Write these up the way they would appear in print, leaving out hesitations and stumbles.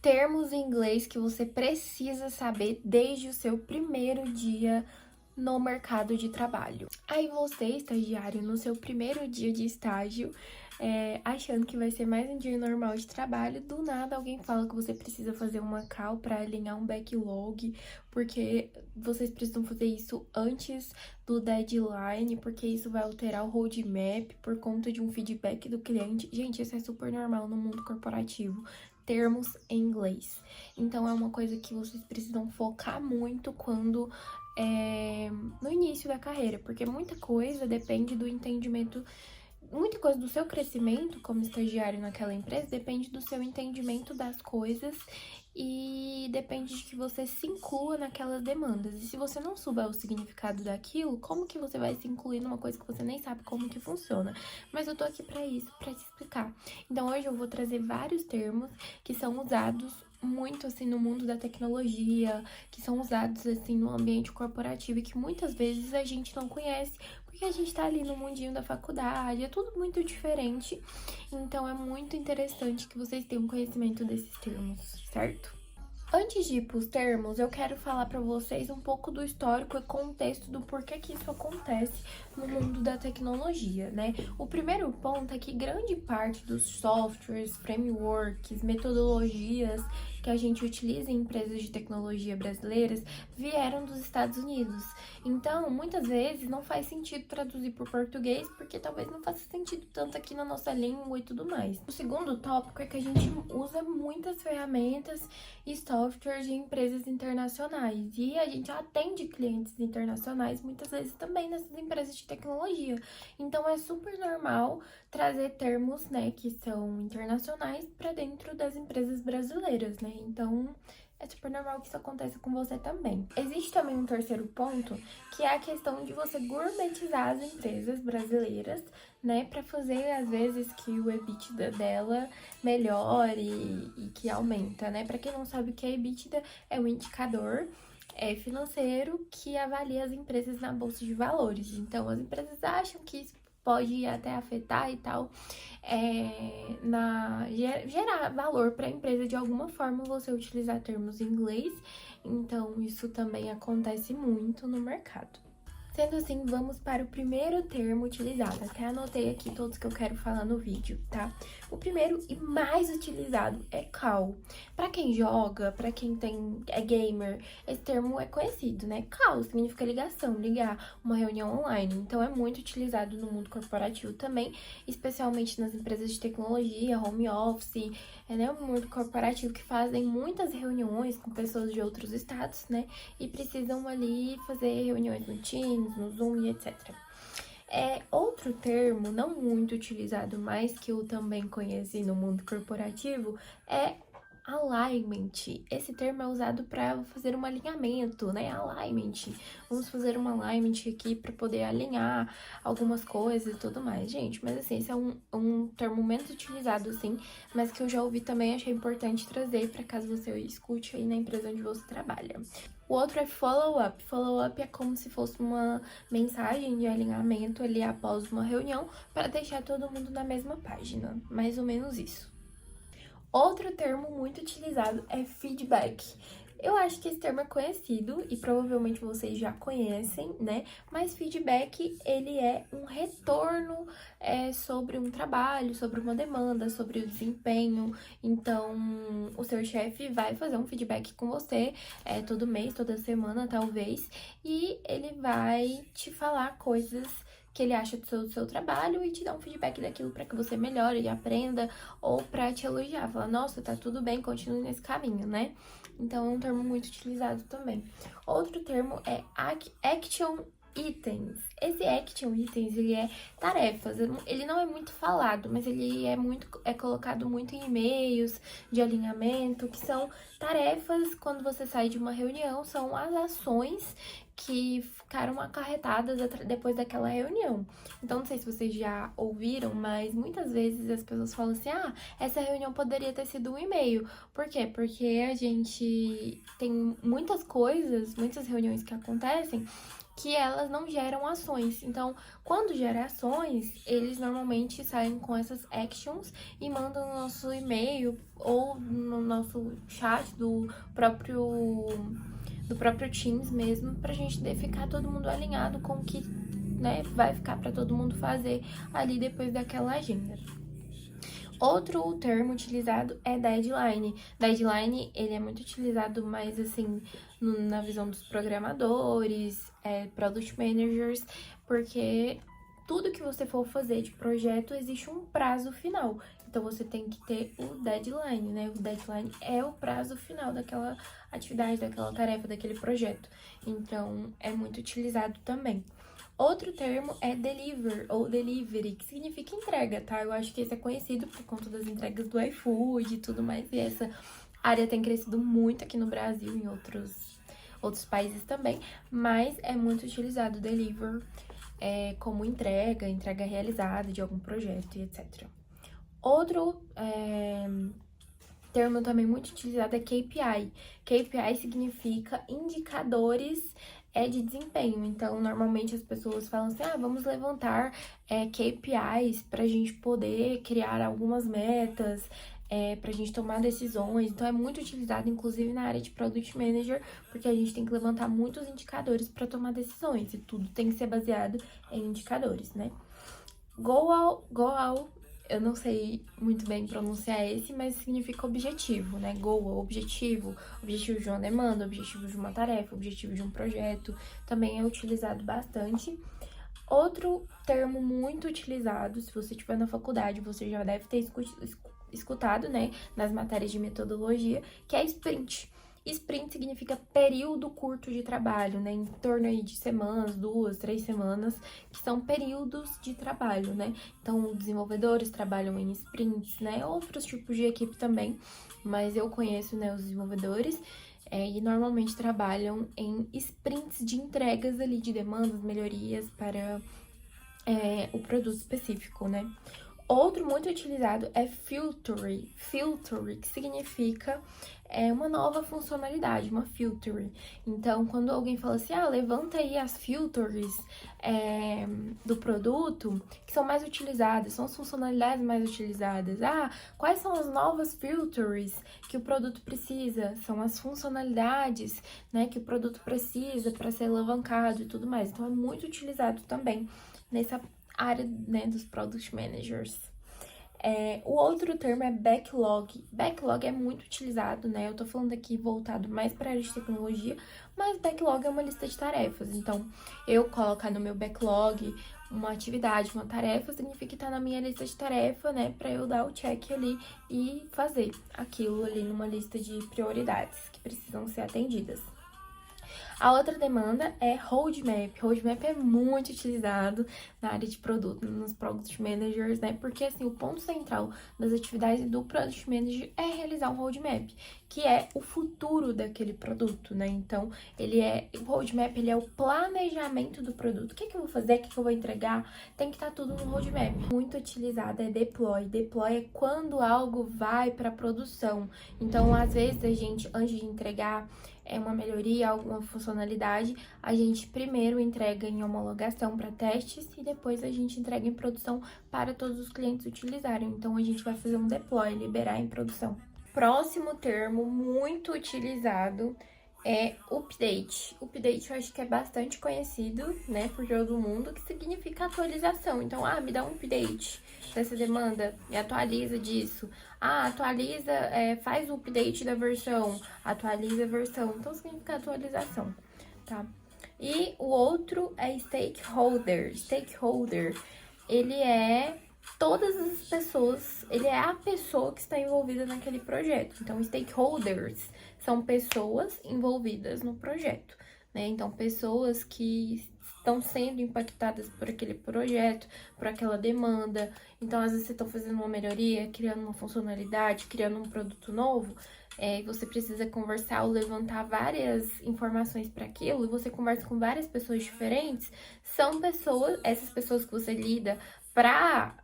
termos em inglês que você precisa saber desde o seu primeiro dia no mercado de trabalho. Aí você, estagiário, no seu primeiro dia de estágio, achando que vai ser mais um dia normal de trabalho, do nada alguém fala que você precisa fazer uma call para alinhar um backlog, porque vocês precisam fazer isso antes do deadline, porque isso vai alterar o roadmap por conta de um feedback do cliente. Gente, isso é super normal no mundo corporativo. Termos em inglês. Então, é uma coisa que vocês precisam focar muito quando no início da carreira, porque muita coisa depende do entendimento, muita coisa do seu crescimento como estagiário naquela empresa depende do seu entendimento das coisas e depende de que você se inclua naquelas demandas. E se você não souber o significado daquilo, como que você vai se incluir numa coisa que você nem sabe como que funciona? Mas eu tô aqui pra isso, pra te explicar. Então hoje eu vou trazer vários termos que são usados muito assim no mundo da tecnologia, que são usados assim no ambiente corporativo e que muitas vezes a gente não conhece, porque a gente tá ali no mundinho da faculdade, é tudo muito diferente. Então é muito interessante que vocês tenham conhecimento desses termos, certo? Antes de ir para os termos, eu quero falar para vocês um pouco do histórico e contexto do porquê que isso acontece no mundo da tecnologia, né? O primeiro ponto é que grande parte dos softwares, frameworks, metodologias que a gente utiliza em empresas de tecnologia brasileiras vieram dos Estados Unidos. Então, muitas vezes não faz sentido traduzir para o português, porque talvez não faça sentido tanto aqui na nossa língua e tudo mais. O segundo tópico é que a gente usa muitas ferramentas e software de empresas internacionais. E a gente atende clientes internacionais muitas vezes também nessas empresas de tecnologia. Então é super normal trazer termos, né, que são internacionais para dentro das empresas brasileiras, né? Então é super normal que isso aconteça com você também. Existe também um terceiro ponto, que é a questão de você gourmetizar as empresas brasileiras, né, para fazer às vezes que o EBITDA dela melhore e que aumenta, né? Para quem não sabe o que é EBITDA, é um indicador financeiro que avalia as empresas na bolsa de valores. Então, as empresas acham que isso pode até afetar e tal, gerar valor para a empresa de alguma forma você utilizar termos em inglês. Então, isso também acontece muito no mercado. Sendo assim, vamos para o primeiro termo utilizado. Até anotei aqui todos que eu quero falar no vídeo, tá? O primeiro e mais utilizado é call. Para quem joga, para quem é gamer, esse termo é conhecido, né? Call significa ligação, ligar, uma reunião online. Então é muito utilizado no mundo corporativo também, especialmente nas empresas de tecnologia, home office, né? O mundo corporativo que fazem muitas reuniões com pessoas de outros estados, né? E precisam ali fazer reuniões no Teams, no Zoom e etc. Outro termo não muito utilizado, mas que eu também conheci no mundo corporativo, é alignment. Esse termo é usado para fazer um alinhamento, né? Alignment. Vamos fazer um alignment aqui para poder alinhar algumas coisas e tudo mais, gente. Mas assim, esse é um termo menos utilizado, assim, mas que eu já ouvi também, achei importante trazer para caso você escute aí na empresa onde você trabalha. O outro é follow-up. Follow-up é como se fosse uma mensagem de alinhamento ali após uma reunião para deixar todo mundo na mesma página. Mais ou menos isso. Outro termo muito utilizado é feedback. Eu acho que esse termo é conhecido e provavelmente vocês já conhecem, né? Mas feedback, ele é um retorno sobre um trabalho, sobre uma demanda, sobre o desempenho. Então, o seu chefe vai fazer um feedback com você todo mês, toda semana, talvez, e ele vai te falar coisas que ele acha do seu trabalho e te dar um feedback daquilo para que você melhore e aprenda, ou para te elogiar, falar, nossa, tá tudo bem, continue nesse caminho, né? Então, é um termo muito utilizado também. Outro termo é action itens. Esse action itens, ele é tarefas, ele não é muito falado, mas ele é colocado muito em e-mails de alinhamento, que são tarefas quando você sai de uma reunião, são as ações que ficaram acarretadas depois daquela reunião. Então, não sei se vocês já ouviram, mas muitas vezes as pessoas falam assim, essa reunião poderia ter sido um e-mail. Por quê? Porque a gente tem muitas coisas, muitas reuniões que acontecem que elas não geram ações. Então, quando gera ações, eles normalmente saem com essas actions e mandam no nosso e-mail ou no nosso chat do próprio Teams mesmo, pra gente ficar todo mundo alinhado com o que, né, vai ficar para todo mundo fazer ali depois daquela agenda. Outro termo utilizado é deadline. Deadline, ele é muito utilizado mais, assim, na visão dos programadores, product managers, porque tudo que você for fazer de projeto, existe um prazo final. Então, você tem que ter o deadline, né? O deadline é o prazo final daquela atividade, daquela tarefa, daquele projeto. Então, é muito utilizado também. Outro termo é deliver ou delivery, que significa entrega, tá? Eu acho que esse é conhecido por conta das entregas do iFood e tudo mais. E essa área tem crescido muito aqui no Brasil e em outros países também. Mas é muito utilizado o deliver como entrega realizada de algum projeto e etc. Outro termo também muito utilizado é KPI. KPI significa indicadores de desempenho. Então, normalmente as pessoas falam assim, vamos levantar KPIs para a gente poder criar algumas metas, para a gente tomar decisões. Então, é muito utilizado, inclusive, na área de Product Manager, porque a gente tem que levantar muitos indicadores para tomar decisões, e tudo tem que ser baseado em indicadores, né? Goal, eu não sei muito bem pronunciar esse, mas significa objetivo, né? Goal, objetivo de uma demanda, objetivo de uma tarefa, objetivo de um projeto, também é utilizado bastante. Outro termo muito utilizado, se você estiver na faculdade, você já deve ter escutado, né, nas matérias de metodologia, que é sprint. Sprint significa período curto de trabalho, né? Em torno aí de semanas, 2, 3 semanas, que são períodos de trabalho, né? Então, desenvolvedores trabalham em sprints, né? Outros tipos de equipe também, mas eu conheço, né, os desenvolvedores e normalmente trabalham em sprints de entregas ali de demandas, melhorias para o produto específico, né? Outro muito utilizado é filtering, que significa uma nova funcionalidade, uma filtering. Então, quando alguém fala assim, levanta aí as filters do produto que são mais utilizadas, são as funcionalidades mais utilizadas. Quais são as novas filters que o produto precisa? São as funcionalidades, né, que o produto precisa para ser alavancado e tudo mais. Então, é muito utilizado também nessa área, né, dos Product Managers. O outro termo é backlog. Backlog é muito utilizado, né? Eu tô falando aqui voltado mais para a área de tecnologia, mas backlog é uma lista de tarefas. Então, eu colocar no meu backlog uma atividade, uma tarefa, significa que tá na minha lista de tarefa, né? Para eu dar o check ali e fazer aquilo ali numa lista de prioridades que precisam ser atendidas. A outra demanda é roadmap. Roadmap é muito utilizado na área de produto, nos Product Managers, né? Porque, assim, o ponto central das atividades do Product Manager é realizar um roadmap, que é o futuro daquele produto, né? Então, o roadmap, ele é o planejamento do produto. O que eu vou fazer, o que eu vou entregar, tem que estar tudo no roadmap. Muito utilizado é deploy. Deploy é quando algo vai para produção. Então, às vezes, a gente, antes de entregar uma melhoria, alguma funcionalidade, a gente primeiro entrega em homologação para testes e depois a gente entrega em produção para todos os clientes utilizarem. Então, a gente vai fazer um deploy, liberar em produção. Próximo termo muito utilizado é update. Update eu acho que é bastante conhecido, né, por todo mundo, que significa atualização. Então, me dá um update dessa demanda, me atualiza disso. Atualiza, faz o update da versão, atualiza a versão. Então, significa atualização, tá? E o outro é stakeholder. Stakeholder, ele é todas as pessoas, ele é a pessoa que está envolvida naquele projeto. Então, stakeholders são pessoas envolvidas no projeto, né? Então, pessoas que estão sendo impactadas por aquele projeto, por aquela demanda. Então, às vezes, você está fazendo uma melhoria, criando uma funcionalidade, criando um produto novo, e você precisa conversar ou levantar várias informações para aquilo, e você conversa com várias pessoas diferentes, são pessoas, essas pessoas que você lida para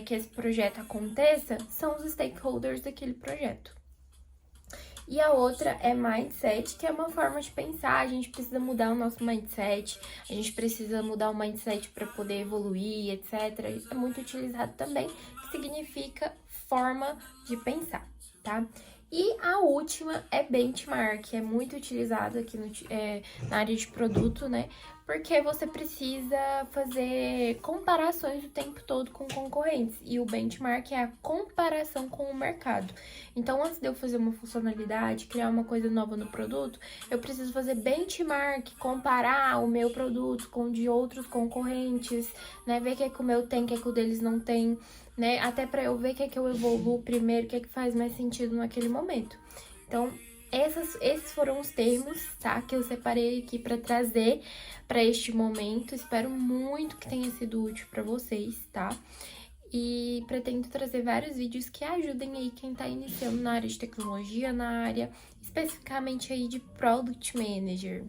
que esse projeto aconteça, são os stakeholders daquele projeto. E a outra é mindset, que é uma forma de pensar. A gente precisa mudar o nosso mindset, a gente precisa mudar o mindset para poder evoluir, etc. Isso é muito utilizado também, que significa forma de pensar, tá? E a última é benchmark, é muito utilizado aqui na área de produto, né? Porque você precisa fazer comparações o tempo todo com concorrentes. E o benchmark é a comparação com o mercado. Então, antes de eu fazer uma funcionalidade, criar uma coisa nova no produto, eu preciso fazer benchmark, comparar o meu produto com o de outros concorrentes, né? Ver o que é que o meu tem, o que é que o deles não tem, né? Até para eu ver o que é que eu evoluo primeiro, o que é que faz mais sentido naquele momento. Então, esses foram os termos, tá? Que eu separei aqui para trazer para este momento. Espero muito que tenha sido útil para vocês, tá? E pretendo trazer vários vídeos que ajudem aí quem tá iniciando na área de tecnologia, na área especificamente aí de Product Manager.